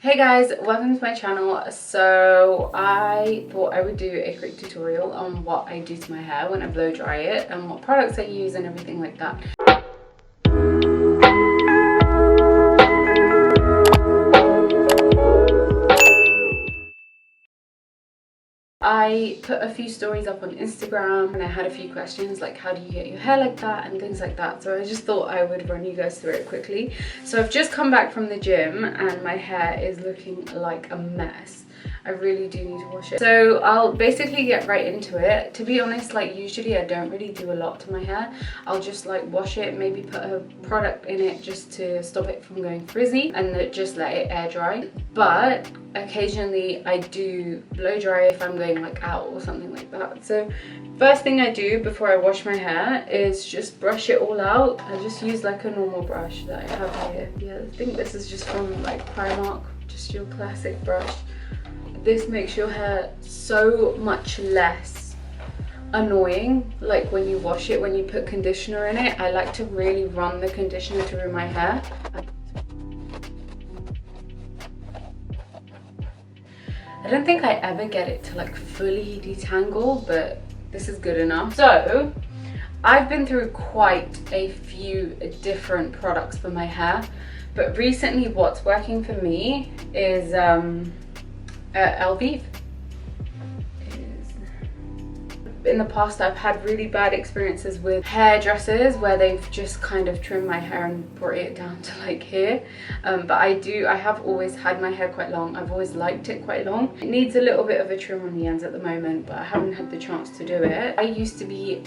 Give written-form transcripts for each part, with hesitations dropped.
Hey guys, welcome to my channel. So I thought I would do a quick tutorial on what I do to my hair when I blow dry it and what products I use and everything like that. I put a few stories up on Instagram and I had a few questions like how do you get your hair like that and things like that, so I just thought I would run you guys through it quickly. So I've just come back from the gym and my hair is looking like a mess. I really do need to wash it. So I'll basically get right into it. To be honest, like usually I don't really do a lot to my hair. I'll just like wash it, maybe put a product in it just to stop it from going frizzy and then just let it air dry. But occasionally I do blow dry if I'm going like out or something like that. So first thing I do before I wash my hair is just brush it all out. I just use like a normal brush that I have here. Yeah, I think this is just from like Primark, just your classic brush. This makes your hair so much less annoying, like when you wash it, when you put conditioner in it. I like to really run the conditioner through my hair. I don't think I ever get it to like fully detangle, but this is good enough. So I've been through quite a few different products for my hair, but recently what's working for me is LV. In the past I've had really bad experiences with hairdressers where they've just kind of trimmed my hair and brought it down to like here, but I have always had my hair quite long. I've always liked it quite long. It needs a little bit of a trim on the ends at the moment, but I haven't had the chance to do it. I used to be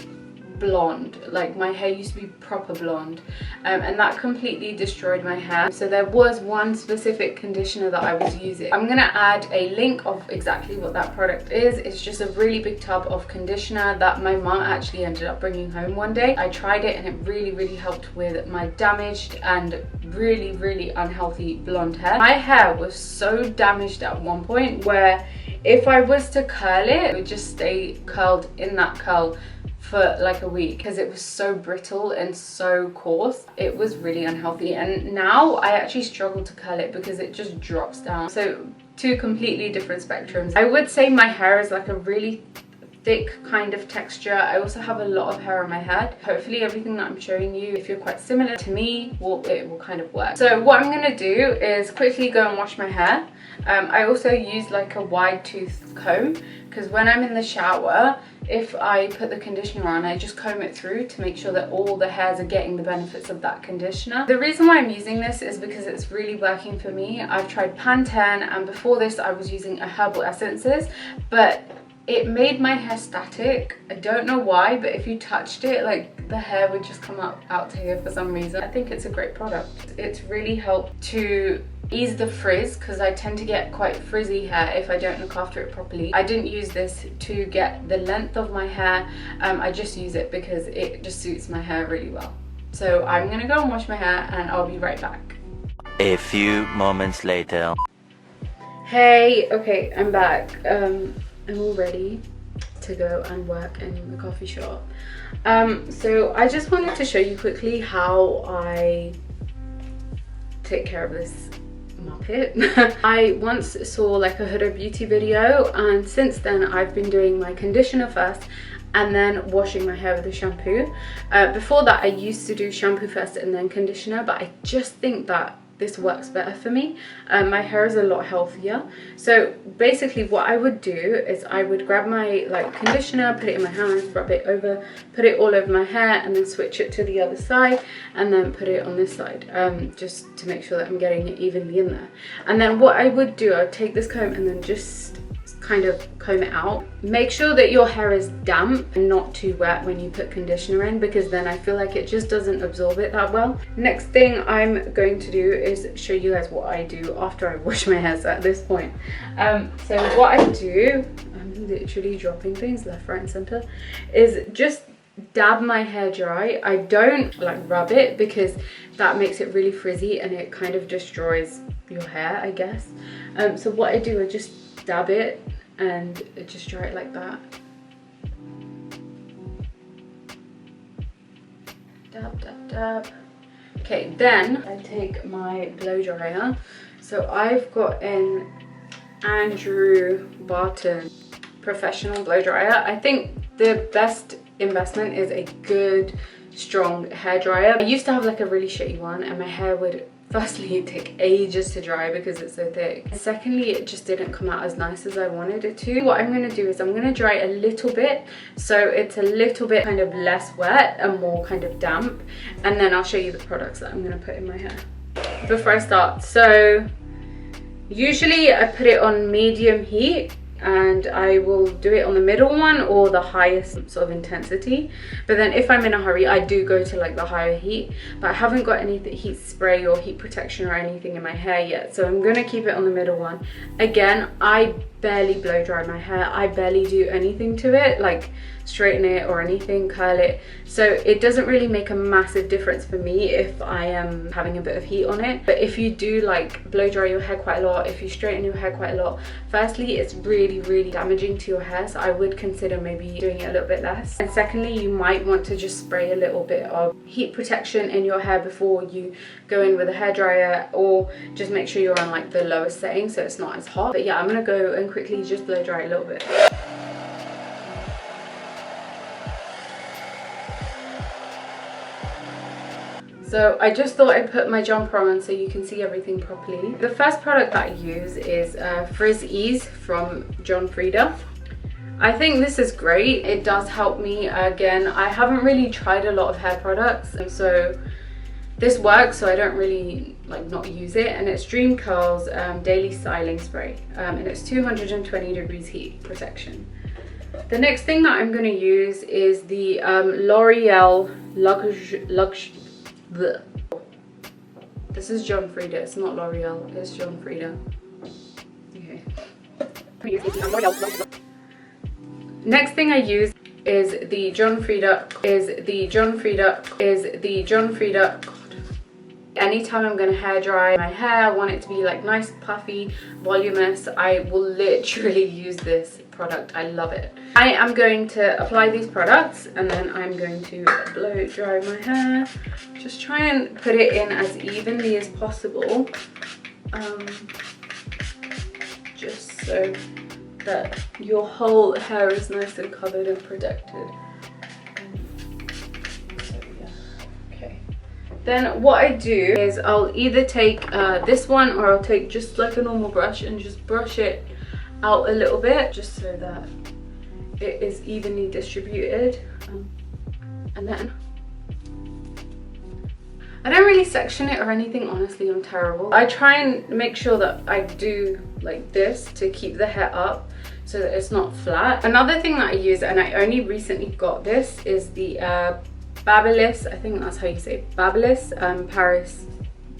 blonde, like my hair used to be proper blonde, and that completely destroyed my hair. So there was one specific conditioner that I was using. I'm gonna add a link of exactly what that product is. It's just a really big tub of conditioner that my mum actually ended up bringing home one day. I tried it and it really helped with my damaged and really unhealthy blonde hair. My hair was so damaged at one point where if I was to curl it, it would just stay curled in that curl for like a week because it was so brittle and so coarse. It was really unhealthy, and now I actually struggle to curl it because it just drops down. So two completely different spectrums. I would say my hair is like a really thick kind of texture. I also have a lot of hair on my head. Hopefully everything that I'm showing you, if you're quite similar to me, it will kind of work. So what I'm gonna do is quickly go and wash my hair. I also use like a wide tooth comb because when I'm in the shower, if I put the conditioner on, I just comb it through to make sure that all the hairs are getting the benefits of that conditioner. The reason why I'm using this is because it's really working for me. I've tried Pantene, and before this I was using a herbal essences, but it made my hair static. I don't know why, but if you touched it, like the hair would just come out to here for some reason. I think it's a great product. It's really helped to ease the frizz because I tend to get quite frizzy hair if I don't look after it properly. I didn't use this to get the length of my hair. I just use it because it just suits my hair really well. So I'm gonna go and wash my hair and I'll be right back. A few moments later. Hey, okay, I'm back. I'm all ready to go and work in the coffee shop. So I just wanted to show you quickly how I take care of this muppet. I once saw like a Huda Beauty video, and since then I've been doing my conditioner first and then washing my hair with a shampoo. Before that I used to do shampoo first and then conditioner, but I just think that this works better for me. My hair is a lot healthier. So basically what I would do is I would grab my like conditioner, put it in my hands, rub it over, put it all over my hair, and then switch it to the other side and then put it on this side, just to make sure that I'm getting it evenly in there. And then what I would do, I'd take this comb and then just kind of comb it out. Make sure that your hair is damp and not too wet when you put conditioner in, because then I feel like it just doesn't absorb it that well. Next thing I'm going to do is show you guys what I do after I wash my hair. So at this point, so what I do, I'm literally dropping things left, right and center, is just dab my hair dry. I don't like rub it because that makes it really frizzy and it kind of destroys your hair, I guess. So what I do, I just dab it and just dry it like that. Dab. Okay, then I take my blow dryer So I've got an Andrew Barton professional blow dryer. I think the best investment is a good strong hair dryer. I used to have like a really shitty one and my hair would firstly take ages to dry because it's so thick, and secondly it just didn't come out as nice as I wanted it to. What I'm going to do is I'm going to dry it a little bit so it's a little bit kind of less wet and more kind of damp, and then I'll show you the products that I'm going to put in my hair. Before I start, so usually I put it on medium heat, and I will do it on the middle one or the highest sort of intensity, but then if I'm in a hurry I do go to like the higher heat, but I haven't got any heat spray or heat protection or anything in my hair yet, so I'm gonna keep it on the middle one. Again, I barely blow dry my hair. I barely do anything to it, like straighten it or anything, curl it, so it doesn't really make a massive difference for me if I am having a bit of heat on it. But if you do like blow dry your hair quite a lot, if you straighten your hair quite a lot, firstly it's really damaging to your hair, so I would consider maybe doing it a little bit less, and secondly you might want to just spray a little bit of heat protection in your hair before you go in with a hairdryer, or just make sure you're on like the lowest setting so it's not as hot. But yeah, I'm gonna go and quickly just blow dry a little bit. So I just thought I'd put my jumper on so you can see everything properly. The first product that I use is Frizz Ease from John Frieda. I think this is great. It does help me. Again, I haven't really tried a lot of hair products, and so this works, so I don't really like not use it. And it's Dream Curls Daily Styling Spray, and it's 220 degrees heat protection. The next thing that I'm going to use is the L'Oreal This is John Frieda, it's not L'Oreal, it's John Frieda. Okay. Next thing I use is the John Frieda, Anytime I'm going to hair dry my hair, I want it to be like nice, puffy, voluminous, I will literally use this product. I love it. I am going to apply these products and then I'm going to blow dry my hair. Just try and put it in as evenly as possible, just so that your whole hair is nice and covered and protected. Then what I do is I'll either take this one, or I'll take just like a normal brush and just brush it out a little bit, just so that it is evenly distributed. And then I don't really section it or anything, honestly, I'm terrible. I try and make sure that I do like this to keep the hair up so that it's not flat. Another thing that I use, and I only recently got this, is the Babyliss, I think that's how you say it, Babyliss Paris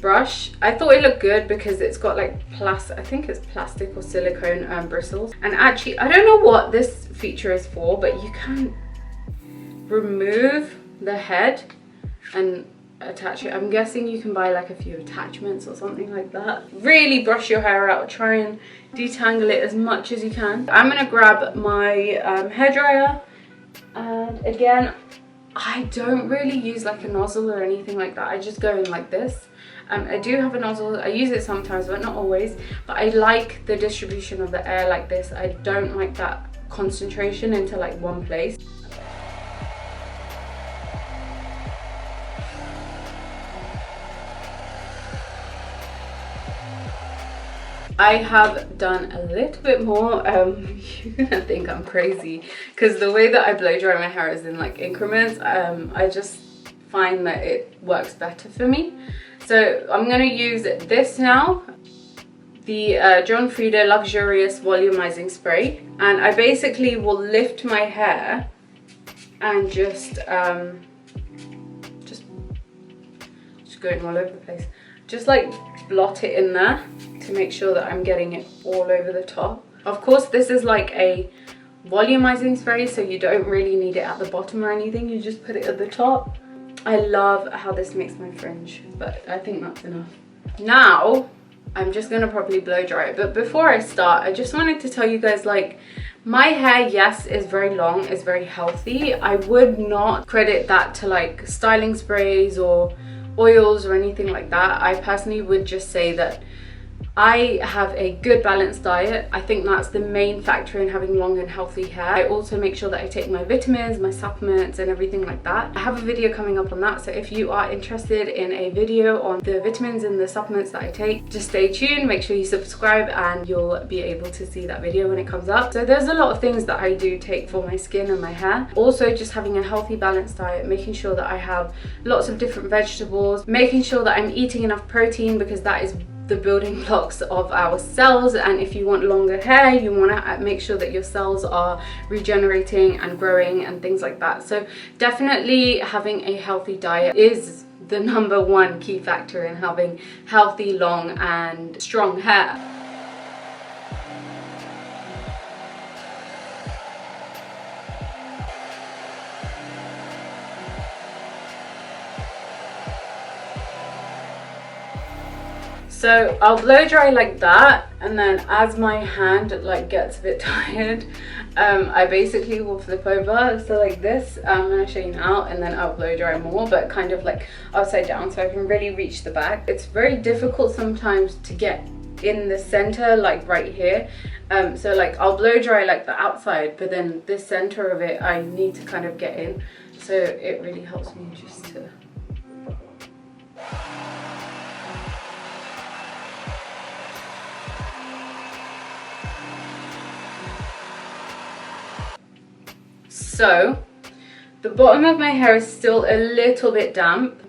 brush. I thought it looked good because it's got like I think it's plastic or silicone bristles. And actually, I don't know what this feature is for, but you can remove the head and attach it. I'm guessing you can buy like a few attachments or something like that. Really brush your hair out, try and detangle it as much as you can. I'm gonna grab my hairdryer, and again, I don't really use like a nozzle or anything like that. I just go in like this. I do have a nozzle, I use it sometimes but not always, but I like the distribution of the air like this. I don't like that concentration into like one place. I have done a little bit more. You're gonna think I'm crazy because the way that I blow dry my hair is in like increments. I just find that it works better for me. So I'm gonna use this now, the John Frieda Luxurious Volumizing Spray, and I basically will lift my hair and just going all over the place, just like blot it in there to make sure that I'm getting it all over the top. Of course, this is like a volumizing spray, so you don't really need it at the bottom or anything, you just put it at the top. I love how this makes my fringe, but I think that's enough. Now I'm just gonna properly blow dry it, but before I start, I just wanted to tell you guys, like, my hair, yes, is very long, is very healthy. I would not credit that to like styling sprays or oils or anything like that. I personally would just say that I have a good balanced diet. I think that's the main factor in having long and healthy hair. I also make sure that I take my vitamins, my supplements and everything like that. I have a video coming up on that, so if you are interested in a video on the vitamins and the supplements that I take, just stay tuned, make sure you subscribe and you'll be able to see that video when it comes up. So there's a lot of things that I do take for my skin and my hair. Also just having a healthy balanced diet, making sure that I have lots of different vegetables, making sure that I'm eating enough protein, because that is the building blocks of our cells, and if you want longer hair you want to make sure that your cells are regenerating and growing and things like that. So definitely having a healthy diet is the #1 key factor in having healthy, long and strong hair. So I'll blow dry like that, and then as my hand like gets a bit tired, I basically will flip over, so like this. I'm going to show you now, and then I'll blow dry more, but kind of like upside down so I can really reach the back. It's very difficult sometimes to get in the center, like right here. So like I'll blow dry like the outside, but then this center of it I need to kind of get in, so it really helps me just to... So the bottom of my hair is still a little bit damp.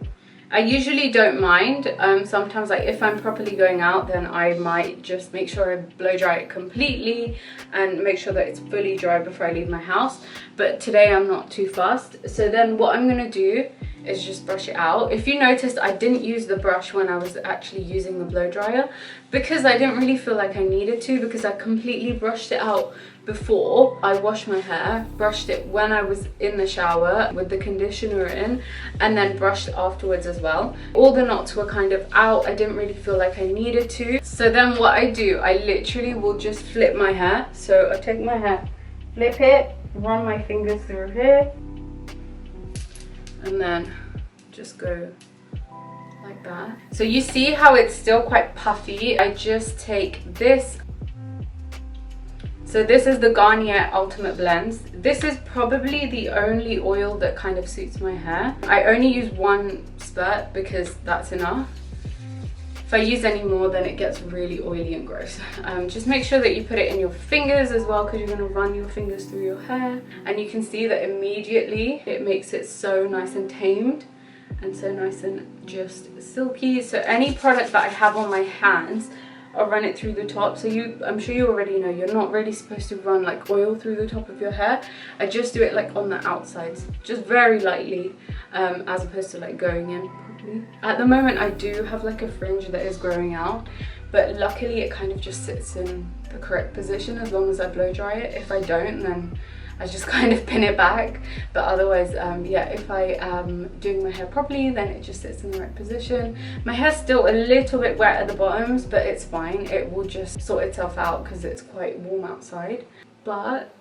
I usually don't mind. Sometimes like if I'm properly going out, then I might just make sure I blow dry it completely and make sure that it's fully dry before I leave my house. But today I'm not too fussed. So then what I'm gonna do is just brush it out. If you noticed, I didn't use the brush when I was actually using the blow dryer, because I didn't really feel like I needed to, because I completely brushed it out before I washed my hair, brushed it when I was in the shower with the conditioner in, and then brushed afterwards as well. All the knots were kind of out. I didn't really feel like I needed to. So then what I do, I literally will just flip my hair. So I take my hair, flip it, run my fingers through here, and then just go like that. So you see how it's still quite puffy. I just take this. So this is the Garnier Ultimate Blends. This is probably the only oil that kind of suits my hair. I only use 1 spurt because that's enough. If I use any more, then it gets really oily and gross. Just make sure that you put it in your fingers as well, because you're going to run your fingers through your hair. And you can see that immediately it makes it so nice and tamed and so nice and just silky. So any product that I have on my hands, I'll run it through the top. So I'm sure you already know, you're not really supposed to run like oil through the top of your hair. I just do it like on the outsides, just very lightly, as opposed to like going in properly. At the moment I do have like a fringe that is growing out, but luckily it kind of just sits in the correct position as long as I blow dry it. If I don't, then I just kind of pin it back. But otherwise, yeah, if I am doing my hair properly, then it just sits in the right position. My hair's still a little bit wet at the bottoms, but it's fine. It will just sort itself out because it's quite warm outside. But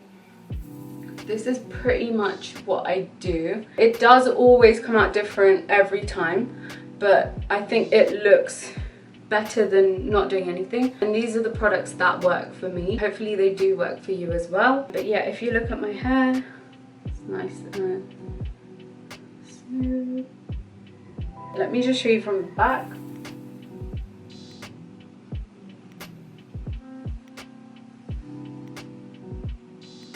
this is pretty much what I do. It does always come out different every time, but I think it looks better than not doing anything, and these are the products that work for me. Hopefully they do work for you as well. But yeah, if you look at my hair, it's nice and smooth. Let me just show you from the back.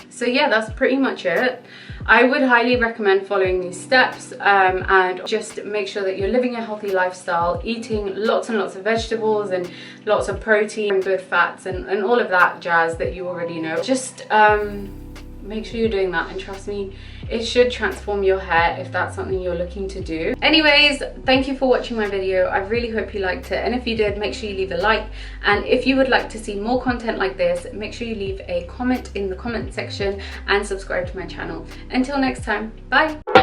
So yeah, that's pretty much it. I would highly recommend following these steps, and just make sure that you're living a healthy lifestyle, eating lots and lots of vegetables and lots of protein and good fats and all of that jazz that you already know. Just make sure you're doing that, and trust me, it should transform your hair if that's something you're looking to do. Anyways, thank you for watching my video. I really hope you liked it, and if you did, make sure you leave a like, and if you would like to see more content like this, make sure you leave a comment in the comment section and subscribe to my channel. Until next time, bye.